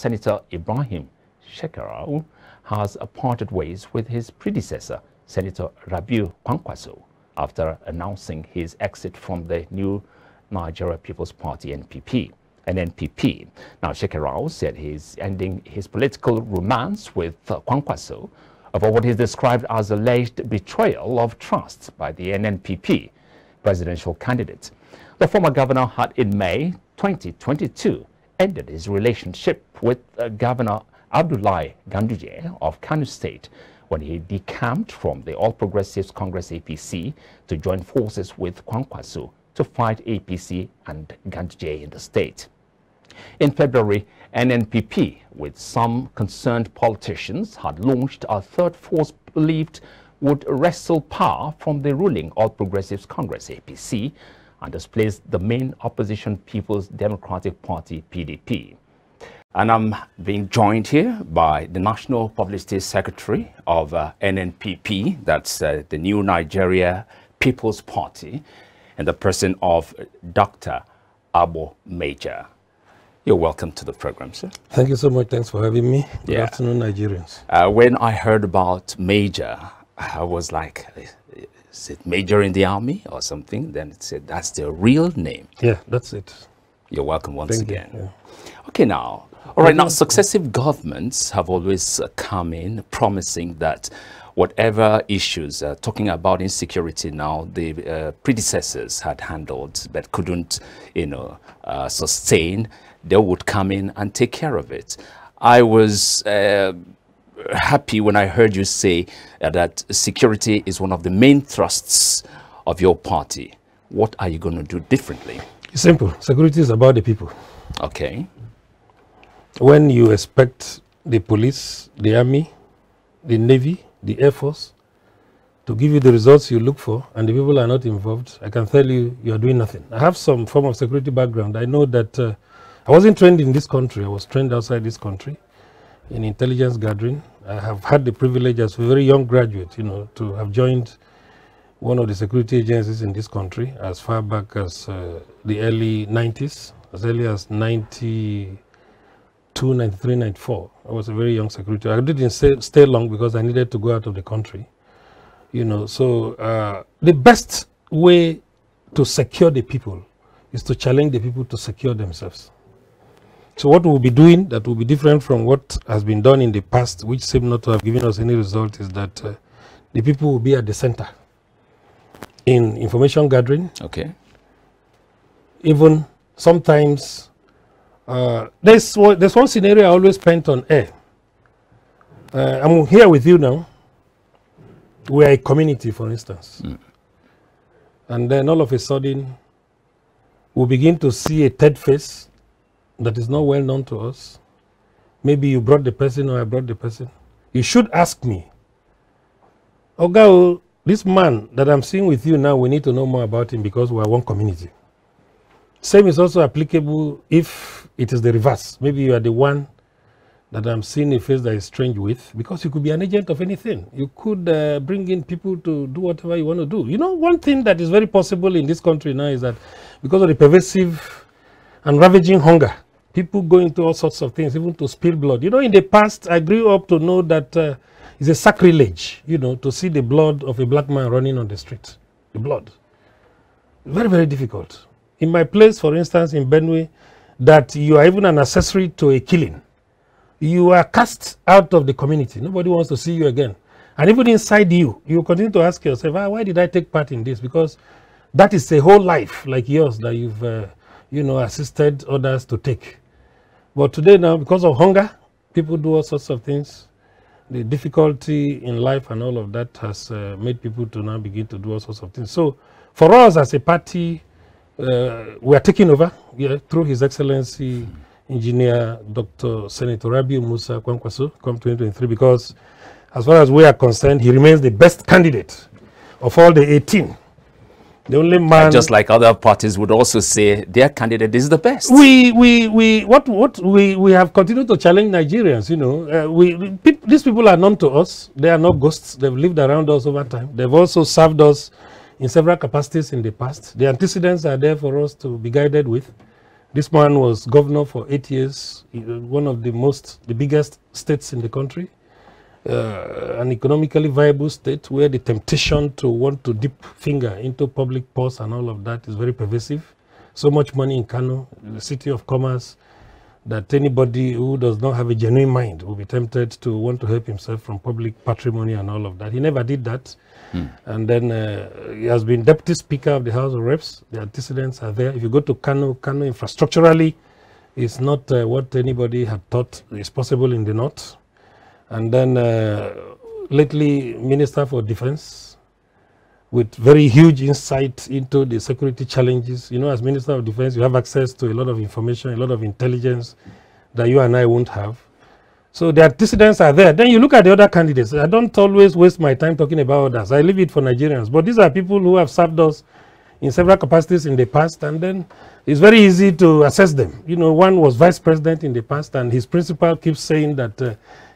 Senator Ibrahim Shekarau has parted ways with his predecessor, Senator Rabiu Kwankwaso, after announcing his exit from the new Nigeria People's Party NPP. Now, Shekarau said he's ending his political romance with Kwankwaso over what he described as alleged betrayal of trust by the NNPP presidential candidate. The former governor had in May 2022 ended his relationship with Governor Abdullahi Ganduje of Kano State when he decamped from the All Progressives Congress APC to join forces with Kwankwaso to fight APC and Ganduje in the state. In February, NNPP, with some concerned politicians, had launched a third force believed would wrestle power from the ruling All Progressives Congress APC and displace the main opposition People's Democratic Party PDP. And I'm being joined here by the National Publicity Secretary of NNPP, that's the New Nigeria People's Party, and the person of Dr. Abo Major. You're welcome to the program, sir. Thank you so much. Thanks for having me. Good afternoon, Nigerians. When I heard about Major, I was like, is it Major in the army or something? Then it said, that's the real name. Yeah, that's it. You're welcome once again. Yeah. Okay, now, all right, now successive governments have always come in promising that whatever issues, talking about insecurity now, the predecessors had handled but couldn't, sustain, they would come in and take care of it. I was happy when I heard you say that security is one of the main thrusts of your party. What are you going to do differently? It's simple. Security is about the people. Okay. When you expect the police, the army, the navy, the air force to give you the results you look for and the people are not involved, I can tell you, you are doing nothing. I have some form of security background. I know that I wasn't trained in this country. I was trained outside this country in intelligence gathering. I have had the privilege as a very young graduate, to have joined one of the security agencies in this country as far back as the early 90s, as early as 92, 93, 94. I was a very young security. I didn't stay long because I needed to go out of the country. So the best way to secure the people is to challenge the people to secure themselves. So what we'll be doing that will be different from what has been done in the past, which seemed not to have given us any result, is that the people will be at the center in information gathering. Okay. Even sometimes, there's one scenario I always paint on air. I'm here with you now. We are a community, for instance. And then all of a sudden, we begin to see a third face that is not well known to us. Maybe you brought the person or I brought the person. You should ask me, Oga, this man that I'm seeing with you now, we need to know more about him because we are one community. Same is also applicable if it is the reverse. Maybe you are the one that I'm seeing a face that is strange with, because you could be an agent of anything. You could bring in people to do whatever you want to do. One thing that is very possible in this country now is that because of the pervasive and ravaging hunger, people go into all sorts of things, even to spill blood. In the past, I grew up to know that it's a sacrilege, to see the blood of a black man running on the street. The blood. Very, very difficult. In my place, for instance, in Benue, that you are even an accessory to a killing. You are cast out of the community. Nobody wants to see you again. And even inside you, you continue to ask yourself, why did I take part in this? Because that is a whole life like yours that you've, assisted others to take. But today now, because of hunger, people do all sorts of things. The difficulty in life and all of that has made people to now begin to do all sorts of things. So for us as a party, we are taking over through His Excellency Engineer Dr. Senator Rabiu Musa Kwankwaso come 2023, because as far as we are concerned, he remains the best candidate of all the 18. The only man, just like other parties would also say their candidate is the best. We have continued to challenge Nigerians. These people are known to us. They are not ghosts. They've lived around us over time. They've also served us in several capacities in the past. The antecedents are there for us to be guided with. This man was governor for 8 years, one of the biggest states in the country, an economically viable state where the temptation to want to dip finger into public purse and all of that is very pervasive. So much money in Kano, the city of commerce, that anybody who does not have a genuine mind will be tempted to want to help himself from public patrimony and all of that. He never did that. And then he has been deputy speaker of the House of Reps. The antecedents are there. If you go to Kano, Kano infrastructurally is not what anybody had thought is possible in the north. And then lately, Minister for Defense, with very huge insight into the security challenges. You know, as Minister of Defense, you have access to a lot of information, a lot of intelligence that you and I won't have. So the antecedents are there. Then you look at the other candidates. I don't always waste my time talking about others. I leave it for Nigerians. But these are people who have served us in several capacities in the past, and then it's very easy to assess them. You know, one was vice president in the past, and his principal keeps saying that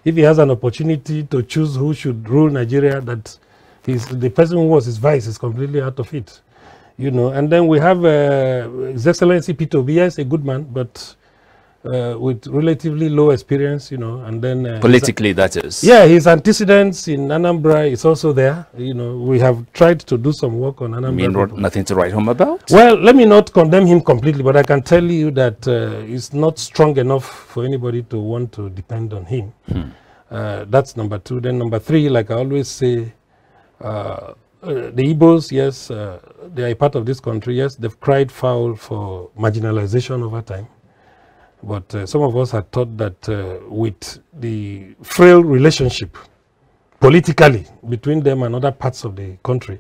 if he has an opportunity to choose who should rule Nigeria, that the person who was his vice is completely out of it, you know. And then we have His Excellency Peter Obi. Yes, a good man, but with relatively low experience, you know. And then politically, that is. Yeah, his antecedents in Anambra is also there. You know, we have tried to do some work on Anambra. You mean nothing to write home about? Well, let me not condemn him completely, but I can tell you that he's not strong enough for anybody to want to depend on him. That's number two. Then number three, like I always say, the Igbos, yes, they are a part of this country. Yes, they've cried foul for marginalization over time. But some of us had thought that with the frail relationship politically between them and other parts of the country,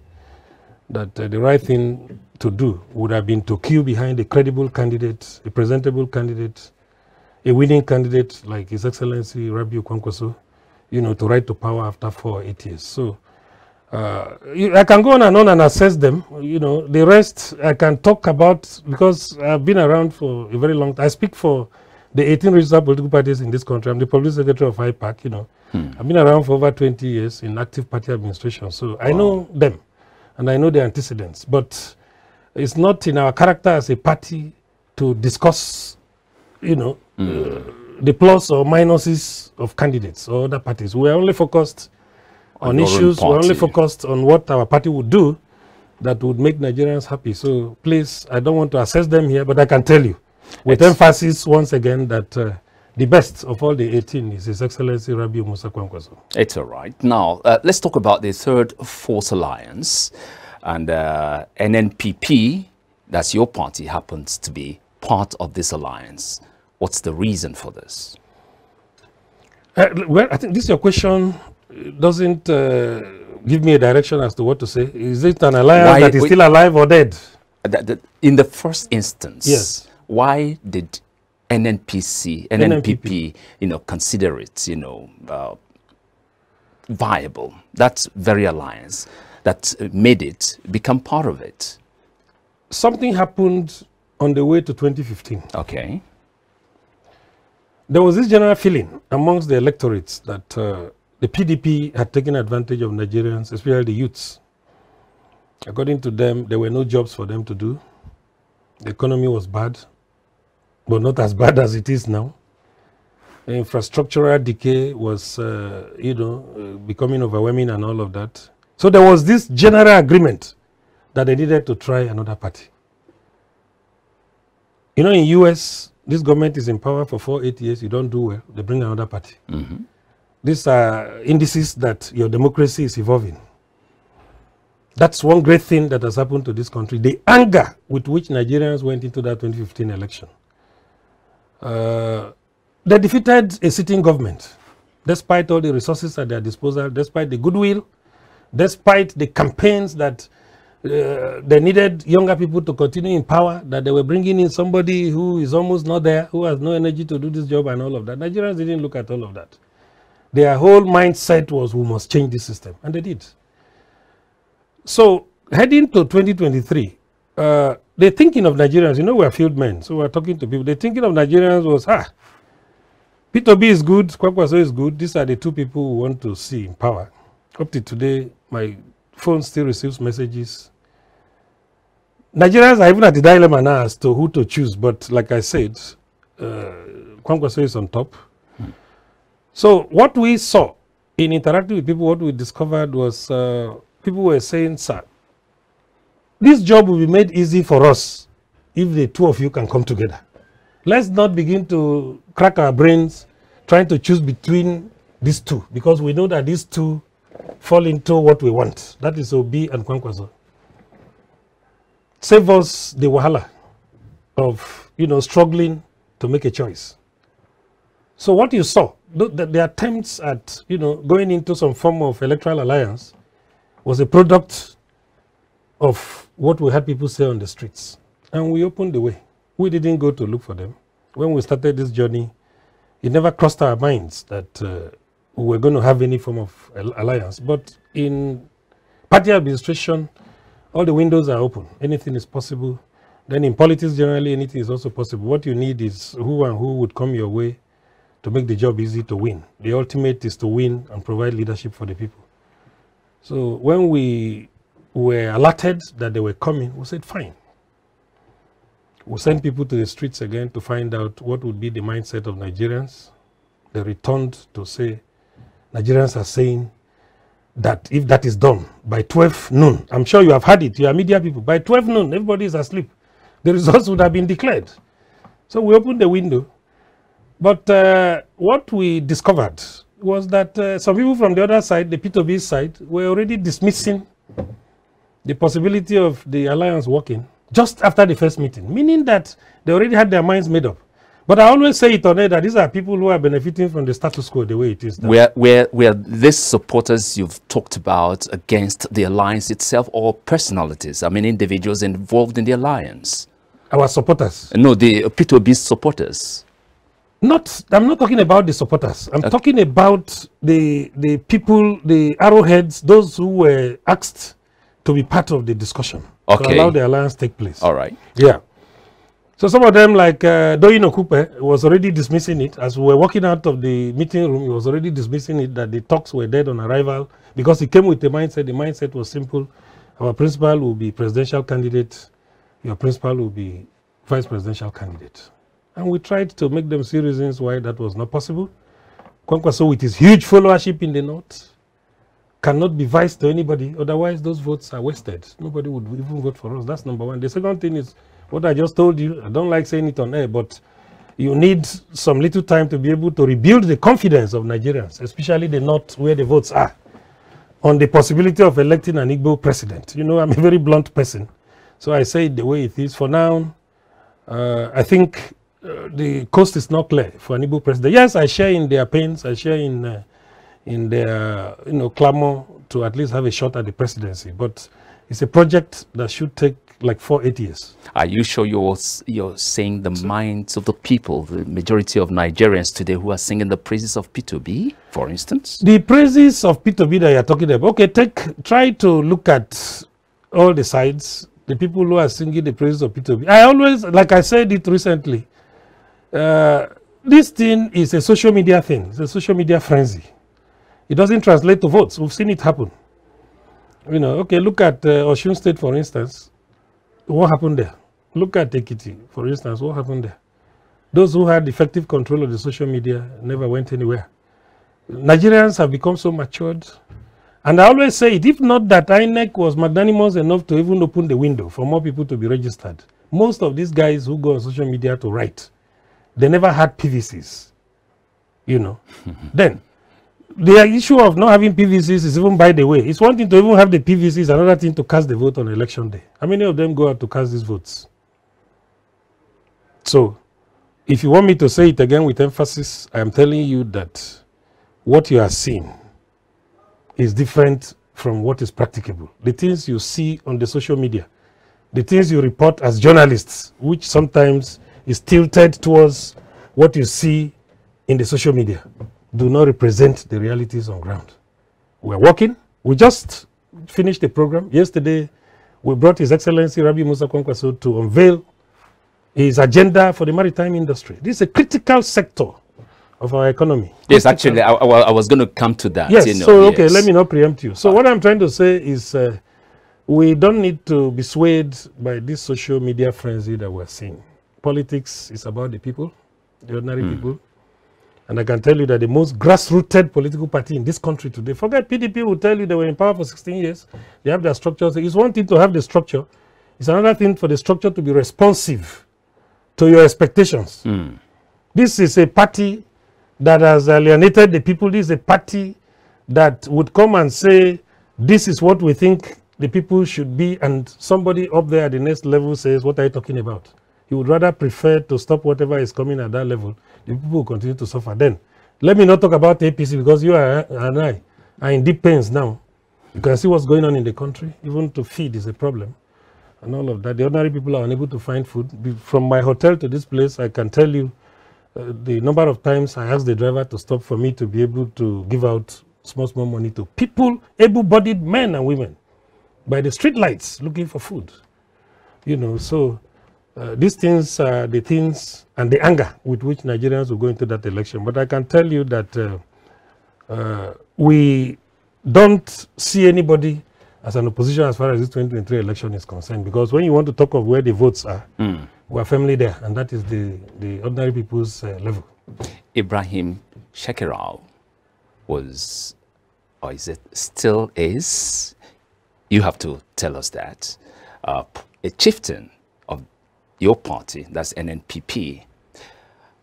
that the right thing to do would have been to queue behind a credible candidate, a presentable candidate, a winning candidate like His Excellency Rabiu Kwankwaso, you know, to ride to power after 4 or 8 years. So I can go on and assess them. You know, the rest I can talk about because I've been around for a very long time. I speak for the 18 regional political parties in this country. I'm the public secretary of IPAC, you know. I've been around for over 20 years in active party administration. So I know them and I know their antecedents. But it's not in our character as a party to discuss, you know, the plus or minuses of candidates or other parties. We are only focused on issues. We're only focused on what our party would do that would make Nigerians happy. So please, I don't want to assess them here, but I can tell you with emphasis once again that the best of all the 18 is His Excellency Rabiu Musa Kwankwaso. It's all right. Now, let's talk about the Third Force Alliance. And NNPP, that's your party, happens to be part of this alliance. What's the reason for this? Well, I think this your question doesn't give me a direction as to what to say. Is it an alliance that is still alive or dead? In the first instance, yes. Why did NNPP, you know, consider it, you know, viable? That very alliance that made it become part of it. Something happened on the way to 2015. Okay. There was this general feeling amongst the electorates that the PDP had taken advantage of Nigerians, especially the youths. According to them, there were no jobs for them to do. The economy was bad, but not as bad as it is now. The infrastructural decay was, you know, becoming overwhelming and all of that. So there was this general agreement that they needed to try another party. You know, in US, this government is in power for 4 or 8 years. You don't do well, they bring another party. These are indices that your democracy is evolving. That's one great thing that has happened to this country. The anger with which Nigerians went into that 2015 election. They defeated a sitting government, despite all the resources at their disposal, despite the goodwill, despite the campaigns that they needed younger people to continue in power, that they were bringing in somebody who is almost not there, who has no energy to do this job and all of that. Nigerians didn't look at all of that. Their whole mindset was, we must change this system, and they did. So heading to 2023, they're thinking of Nigerians. You know, we're field men, so we're talking to people. They're thinking of Nigerians was, Peter Obi is good, Kwankwaso is good. These are the two people we want to see in power. Up to today, my phone still receives messages. Nigerians are even at the dilemma now as to who to choose. But like I said, Kwankwaso is on top. So what we saw in interacting with people, what we discovered was people were saying, sir, this job will be made easy for us if the two of you can come together. Let's not begin to crack our brains trying to choose between these two, because we know that these two fall into what we want. That is Obi and Kwankwaso. Save us the wahala of, struggling to make a choice. So what you saw, the attempts at, going into some form of electoral alliance was a product of what we had people say on the streets. And we opened the way. We didn't go to look for them. When we started this journey, it never crossed our minds that we were going to have any form of alliance. But in party administration, all the windows are open. Anything is possible. Then in politics, generally, anything is also possible. What you need is who and who would come your way to make the job easy to win. The ultimate is to win and provide leadership for the people. So when we were alerted that they were coming, we said, fine. We sent people to the streets again to find out what would be the mindset of Nigerians. They returned to say, Nigerians are saying that if that is done by 12 noon, I'm sure you have heard it, you are media people, by 12 noon, everybody is asleep. The results would have been declared. So we opened the window. But what we discovered was that some people from the other side, the Peter Obi side, were already dismissing the possibility of the alliance working just after the first meeting, meaning that they already had their minds made up. But I always say it on air that these are people who are benefiting from the status quo the way it is now. Were these supporters you've talked about against the alliance itself, or personalities? I mean, individuals involved in the alliance? Our supporters. No, the Peter Obi's supporters. I'm not talking about the supporters. I'm talking about the people, the arrowheads, those who were asked to be part of the discussion. To allow the alliance take place. All right. Yeah. So some of them, like Doyin Okupe, was already dismissing it. As we were walking out of the meeting room, he was already dismissing it, that the talks were dead on arrival, because he came with the mindset. The mindset was simple. Our principal will be presidential candidate. Your principal will be vice presidential candidate. And we tried to make them see reasons why that was not possible. Kwankwaso, with his huge followership in the north, cannot be vice to anybody. Otherwise, those votes are wasted. Nobody would even vote for us. That's number one. The second thing is what I just told you. I don't like saying it on air, but you need some little time to be able to rebuild the confidence of Nigerians, especially the north where the votes are, on the possibility of electing an Igbo president. I'm a very blunt person, so I say it the way it is. For now, I think the coast is not clear for an Igbo president. Yes, I share in their pains. I share in their clamor to at least have a shot at the presidency. But it's a project that should take like 4-8 years. Are you sure you're saying the minds of the people, the majority of Nigerians today who are singing the praises of Peter Obi, for instance? The praises of Peter Obi that you're talking about. Okay, try to look at all the sides. The people who are singing the praises of Peter Obi. I always, like I said it recently, this thing is a social media thing. It's a social media frenzy. It doesn't translate to votes. We've seen it happen. Okay, look at Osun State, for instance. What happened there? Look at Ekiti, for instance. What happened there? Those who had effective control of the social media never went anywhere. Nigerians have become so matured. And I always say it, if not that INEC was magnanimous enough to even open the window for more people to be registered, most of these guys who go on social media to write, they never had PVCs. Then, the issue of not having PVCs is even, by the way, it's one thing to even have the PVCs, another thing to cast the vote on election day. How many of them go out to cast these votes? So, if you want me to say it again with emphasis, I am telling you that what you are seeing is different from what is practicable. The things you see on the social media, the things you report as journalists, which sometimes is tilted towards what you see in the social media, do not represent the realities on ground. We're working. We just finished the program. Yesterday, we brought His Excellency Rabi Musa Kwankwaso to unveil his agenda for the maritime industry. This is a critical sector of our economy. Yes, actually, I was going to come to that. Yes, okay, let me not preempt you. So what I'm trying to say is we don't need to be swayed by this social media frenzy that we're seeing. Politics is about the people, the ordinary people. And I can tell you that the most grassrooted political party in this country today, forget PDP will tell you they were in power for 16 years. They have their structures. It's one thing to have the structure. It's another thing for the structure to be responsive to your expectations. This is a party that has alienated the people. This is a party that would come and say, this is what we think the people should be, and somebody up there at the next level says, what are you talking about? He would rather prefer to stop whatever is coming at that level. The people will continue to suffer. Then, let me not talk about APC, because you and I are in deep pains now. You can see what's going on in the country. Even to feed is a problem. And all of that. The ordinary people are unable to find food. From my hotel to this place, I can tell you the number of times I asked the driver to stop for me to be able to give out small money to people, able-bodied men and women, by the street lights looking for food. You know, so these things are the things and the anger with which Nigerians will go into that election. But I can tell you that we don't see anybody as an opposition as far as this 2023 election is concerned, because when you want to talk of where the votes are, we're firmly there, and that is the ordinary people's level. Ibrahim Shekarau was, or is it still is, you have to tell us that, a chieftain of your party, that's NNPP.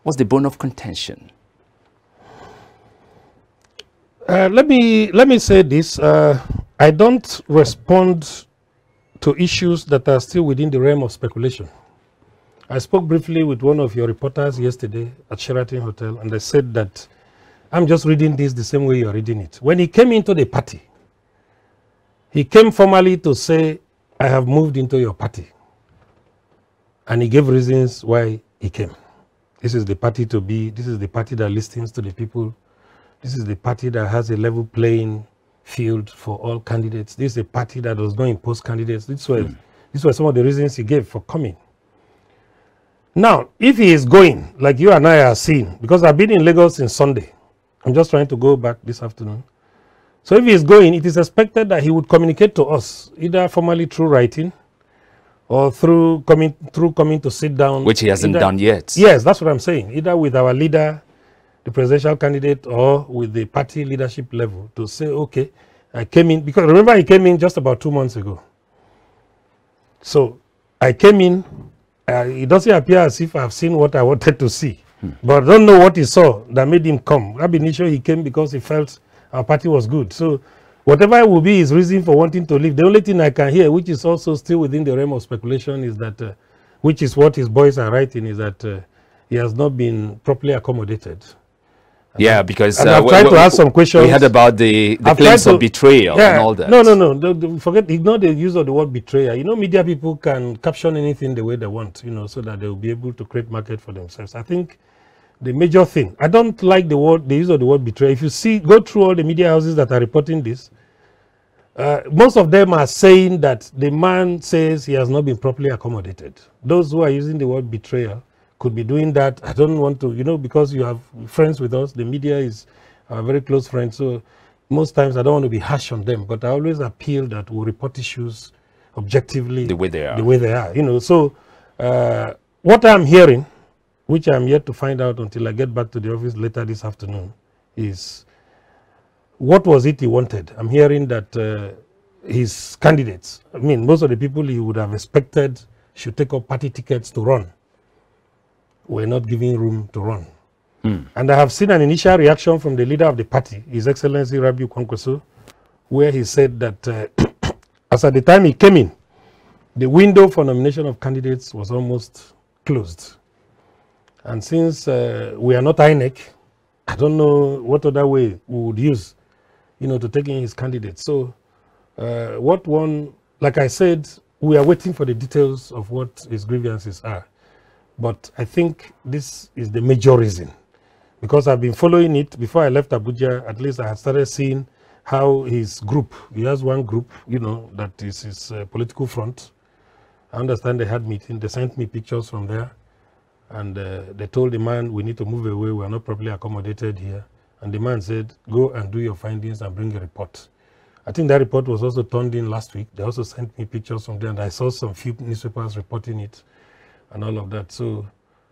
What's the bone of contention? Let me say this. I don't respond to issues that are still within the realm of speculation. I spoke briefly with one of your reporters yesterday at Sheraton Hotel, and I said that I'm just reading this the same way you're reading it. When he came into the party, he came formally to say, I have moved into your party. And he gave reasons why he came. This is the party to be, this is the party that listens to the people. This is the party that has a level playing field for all candidates. This is a party that does not impose candidates. These were some of the reasons he gave for coming. Now, if he is going, like you and I are seeing, because I've been in Lagos since Sunday, I'm just trying to go back this afternoon. So if he is going, it is expected that he would communicate to us, either formally through writing or through coming to sit down. Which he hasn't done yet. Yes, that's what I'm saying. Either with our leader, the presidential candidate, or with the party leadership level to say, okay, I came in, because remember he came in just about 2 months ago. So I came in, it doesn't appear as if I've seen what I wanted to see. But I don't know what he saw that made him come. Ab initio, he came because he felt our party was good. So whatever it will be his reason for wanting to leave, the only thing I can hear, which is also still within the realm of speculation, is that, which is what his boys are writing, is that he has not been properly accommodated. Yeah, because I've tried to ask some questions. We heard about the claims of betrayal and all that. No. Forget, ignore the use of the word betrayal. You know, media people can caption anything the way they want, you know, so that they will be able to create market for themselves. I think the major thing, I don't like the use of the word betrayal. If you go through all the media houses that are reporting this, most of them are saying that the man says he has not been properly accommodated. Those who are using the word betrayal could be doing that. I don't want to, you know, because you have friends with us, the media is a very close friend, so most times I don't want to be harsh on them, but I always appeal that we report issues objectively, the way they are. You know, so what I'm hearing, which I'm yet to find out until I get back to the office later this afternoon, is what was it he wanted? I'm hearing that his candidates, I mean, most of the people he would have expected should take up party tickets to run, were not giving room to run. And I have seen an initial reaction from the leader of the party, His Excellency Rabiu Kwankwaso, where he said that as at the time he came in, the window for nomination of candidates was almost closed. And since we are not INEC, I don't know what other way we would use, you know, to take in his candidates. So like I said, we are waiting for the details of what his grievances are. But I think this is the major reason, because I've been following it before I left Abuja. At least I had started seeing how his group, he has one group, you know, that is his political front. I understand they had meeting. They sent me pictures from there, and they told the man, we need to move away. We are not properly accommodated here. And the man said, go and do your findings and bring a report. I think that report was also turned in last week. They also sent me pictures from there, and I saw some few newspapers reporting it and all of that. So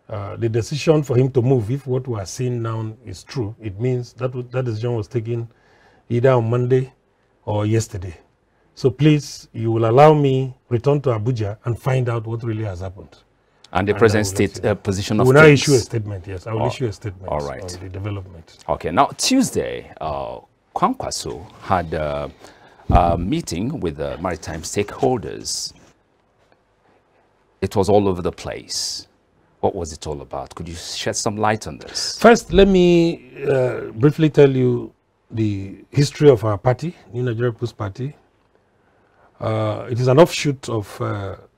the decision for him to move, if what we are seeing now is true, it means that that decision was taken either on Monday or yesterday. So please, you will allow me return to Abuja and find out what really has happened. And the present state position of things. We will now issue a statement, yes. I will issue a statement on the development. Okay, now Tuesday, Kwankwaso had a meeting with the maritime stakeholders. It was all over the place. What was it all about? Could you shed some light on this? First, let me briefly tell you the history of our party, New Nigeria People's Party. It is an offshoot of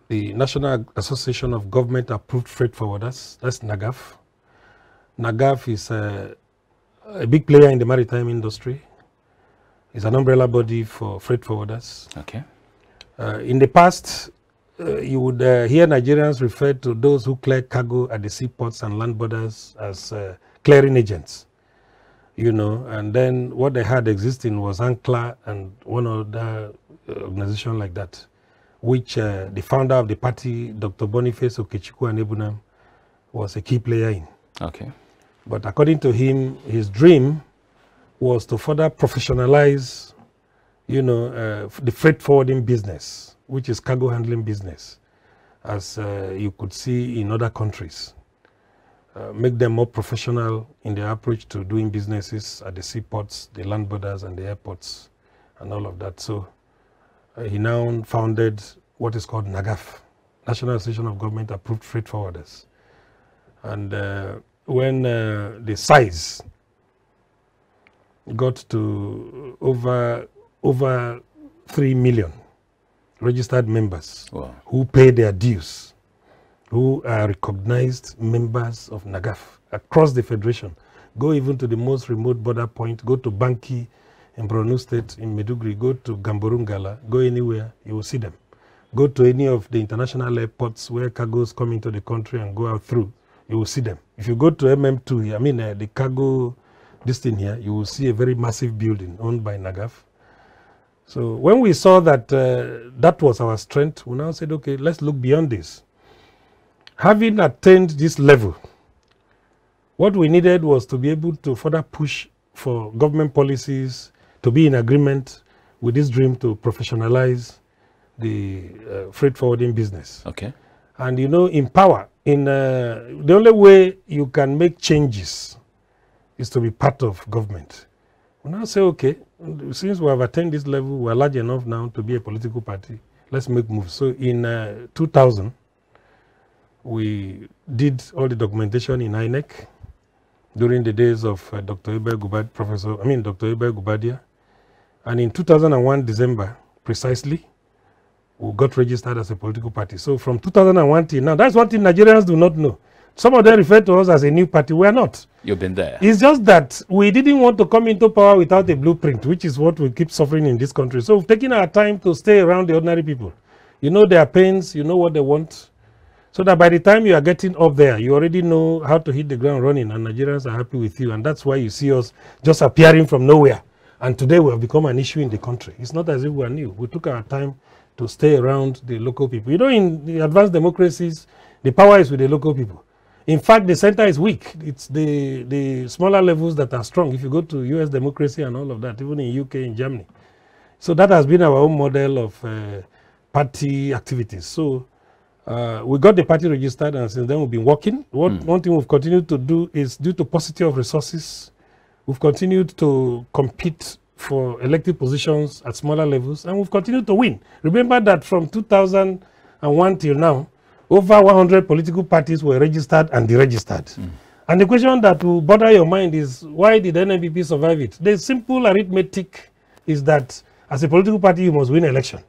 the National Association of Government Approved Freight Forwarders. That's NAGAF. NAGAF is a big player in the maritime industry. It's an umbrella body for freight forwarders. Okay. In the past, you would hear Nigerians refer to those who clear cargo at the seaports and land borders as clearing agents. You know, and then what they had existing was ANCLA and one other organization like that, which the founder of the party, Dr. Boniface Okechukwu Anebunam, was a key player in. Okay. But according to him, his dream was to further professionalize, you know, the freight forwarding business, which is cargo handling business, as you could see in other countries. Make them more professional in their approach to doing businesses at the seaports, the land borders, and the airports, and all of that. So he now founded what is called NAGAF, National Association of Government Approved Freight Forwarders. And when the size got to over 3 million registered members, wow, who pay their dues, who are recognized members of NAGAF across the federation. Go even to the most remote border point, go to Banki in Borno State, in Maiduguri, go to Gamborungala, go anywhere, you will see them. Go to any of the international airports where cargoes come into the country and go out through, you will see them. If you go to MM2, I mean the cargo, this thing here, you will see a very massive building owned by NAGAF. So when we saw that that was our strength, we now said, okay, let's look beyond this. Having attained this level, what we needed was to be able to further push for government policies to be in agreement with this dream to professionalize the freight forwarding business. Okay. And you know, in power, the only way you can make changes is to be part of government. We now say, okay, since we have attained this level, we are large enough now to be a political party. Let's make moves. So in 2000, we did all the documentation in INEC during the days of Dr. Gubadia. And in 2001, December, precisely, we got registered as a political party. So from 2001 till now, that's one thing Nigerians do not know. Some of them refer to us as a new party. We are not. You've been there. It's just that we didn't want to come into power without a blueprint, which is what we keep suffering in this country. So we've taken our time to stay around the ordinary people. You know their pains, you know what they want. So that by the time you are getting up there, you already know how to hit the ground running, and Nigerians are happy with you. And that's why you see us just appearing from nowhere. And today we have become an issue in the country. It's not as if we are new. We took our time to stay around the local people. You know, in the advanced democracies, the power is with the local people. In fact, the center is weak. It's the smaller levels that are strong. If you go to US democracy and all of that, even in UK, in Germany. So that has been our own model of party activities. So we got the party registered, and since then we've been working. One thing we've continued to do is, due to paucity of resources, we've continued to compete for elected positions at smaller levels, and we've continued to win. Remember that from 2001 till now, over 100 political parties were registered and deregistered. And the question that will bother your mind is, why did NNPP survive it? The simple arithmetic is that as a political party, you must win election.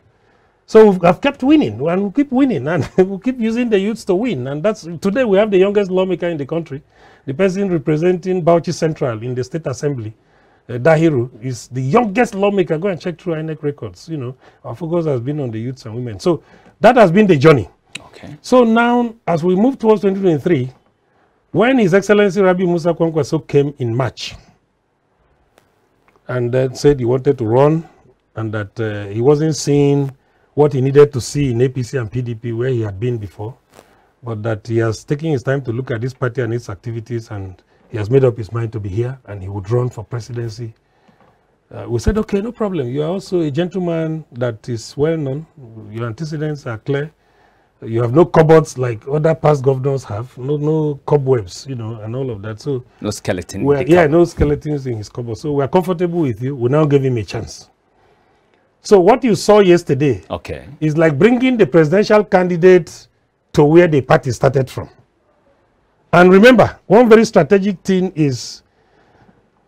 So we've kept winning, and we'll keep winning, and we'll keep using the youths to win. And that's, today we have the youngest lawmaker in the country. The person representing Bauchi Central in the State Assembly, Dahiru, is the youngest lawmaker. Go and check through INEC records. You know, our focus has been on the youths and women. So that has been the journey. Okay. So now, as we move towards 2023, when His Excellency Rabi Musa Kwankwaso came in March and then said he wanted to run and that he wasn't seeing what he needed to see in APC and PDP where he had been before, but that he has taken his time to look at this party and its activities, and he has made up his mind to be here, and he would run for presidency. We said, okay, no problem. You are also a gentleman that is well known. Your antecedents are clear. You have no cupboards like other past governors have. No cobwebs, you know, and all of that. So no skeleton. Yeah, no skeletons in his cupboard. So we are comfortable with you. We now give him a chance. So what you saw yesterday, okay, is like bringing the presidential candidate to where the party started from. And remember, one very strategic thing is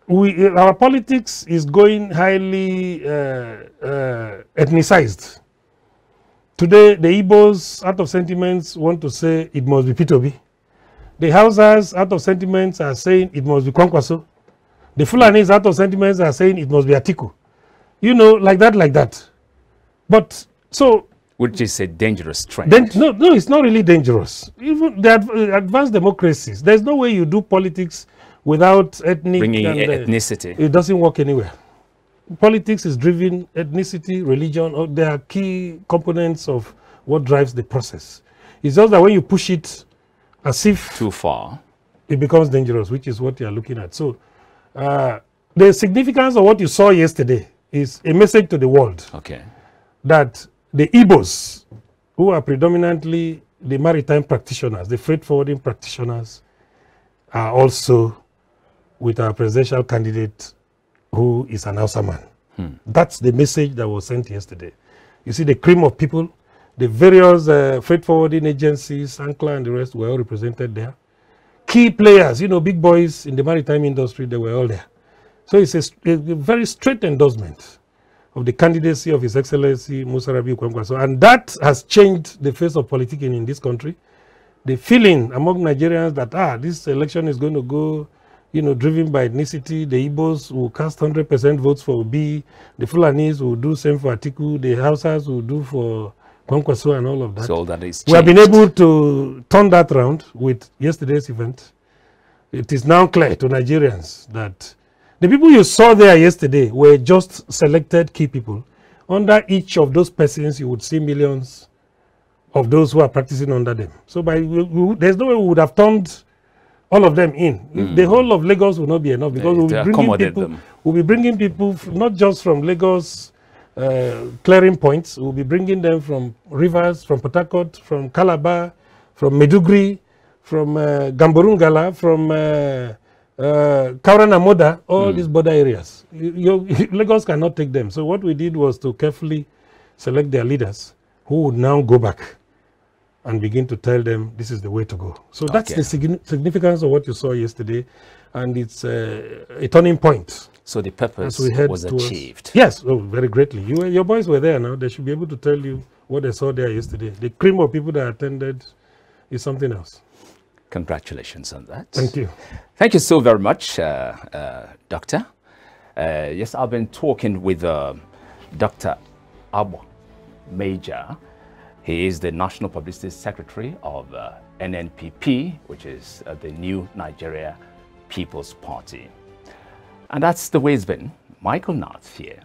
our politics is going highly ethnicized. Today, the Igbos, out of sentiments, want to say it must be Peter Obi. The Hausas, out of sentiments, are saying it must be Kwankwaso. The Fulanis, out of sentiments, are saying it must be Atiku. You know, like that. But, so... Which is a dangerous trend. No, it's not really dangerous. Even the advanced democracies, there's no way you do politics without ethnic... Bringing ethnicity. It doesn't work anywhere. Politics is driven, ethnicity, religion, they are key components of what drives the process. It's just that when you push it as if... too far. It becomes dangerous, which is what you are looking at. So, the significance of what you saw yesterday is a message to the world. Okay. That the Igbos, who are predominantly the maritime practitioners, the freight forwarding practitioners, are also with our presidential candidate, who is an Hausa man. That's the message that was sent yesterday. You see the cream of people, the various freight forwarding agencies, Ankla and the rest were all represented there. Key players, you know, big boys in the maritime industry, they were all there. So it's a very straight endorsement of the candidacy of His Excellency Musa Rabiu Kwankwaso. And that has changed the face of politicking in this country. The feeling among Nigerians that, this election is going to go, you know, driven by ethnicity. The Igbos will cast 100% votes for Obi. The Fulanis will do same for Atiku. The Hausas will do for Kwankwaso and all of that. So that is changed. We have been able to turn that around with yesterday's event. It is now clear to Nigerians that the people you saw there yesterday were just selected key people. Under each of those persons, you would see millions of those who are practicing under them. So there's no way we would have turned all of them in. The whole of Lagos will not be enough, because we'll be bringing people not just from Lagos clearing points. We'll be bringing them from rivers, from Port Harcourt, from Calabar, from Maiduguri, from Gamborungala, from Kaurana Moda, all these border areas. Lagos cannot take them. So what we did was to carefully select their leaders who would now go back and begin to tell them this is the way to go. So that's the significance of what you saw yesterday, and it's a turning point. So the purpose was achieved. Yes, very greatly. Your boys were there now. They should be able to tell you what they saw there yesterday. The cream of people that attended is something else. Congratulations on that. Thank you. Thank you so very much, Doctor. Yes, I've been talking with Dr. Abo Major. He is the National Publicity Secretary of NNPP, which is the New Nigeria People's Party. And that's the way it's been. Michael Nath here.